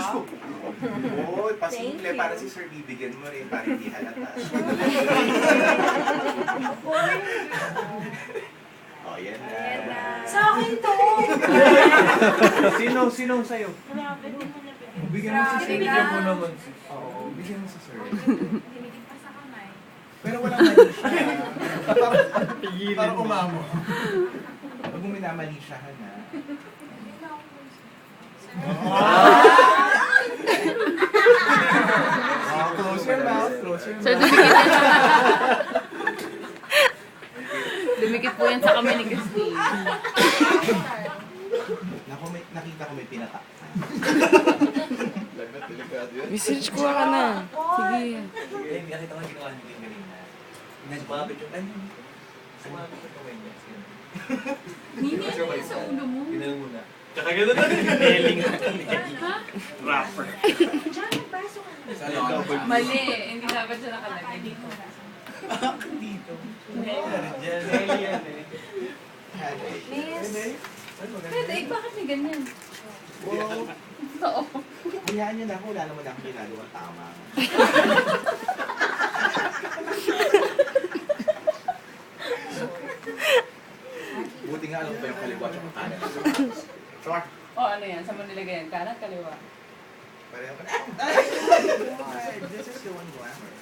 Diyos ko. Oo, pasimple para si Sir bibigyan mo rin para hindi halata. Oh, yan na. Sa akin to! Sinong sa'yo? Bigyan mo si Sir. Bigyan mo naman si Sir. Oo, bigyan mo si Sir. Dinigit pa sa kamay. Pero walang mali siya. Parang umamo. Huwag mo minamali siya, ha? Close your mouth, close your Sir, mouth. dumikit po yan sa kamay ni Christine. Naku, nakita ko may pinatak. Research ko ka na. Sige. Eh, nakita ko yung ginawa ni Kim kanina. Sumabit yung ano. Sumabit yung kamay niya. Nini, ano yan sa ulo mo? Ginanong muna. Tsaka gano'n na. Belling na. Rapper. Diyan, nagbaso ka na. Saan? Mali. Hindi dapat siya nakalagay dito. Dito. Nelly yan eh. Miss. Pwede, bakit may ganyan? Wow. Oo. Hayaan niyo na ako. Wala naman akong ginagawa tama. Buti nga alam pa yung kaliwa at kanan. Sure. Oh, ano yan? Saan mo nilagay yan? Kanan, kaliwa. Pareho pa. This is the one glamour.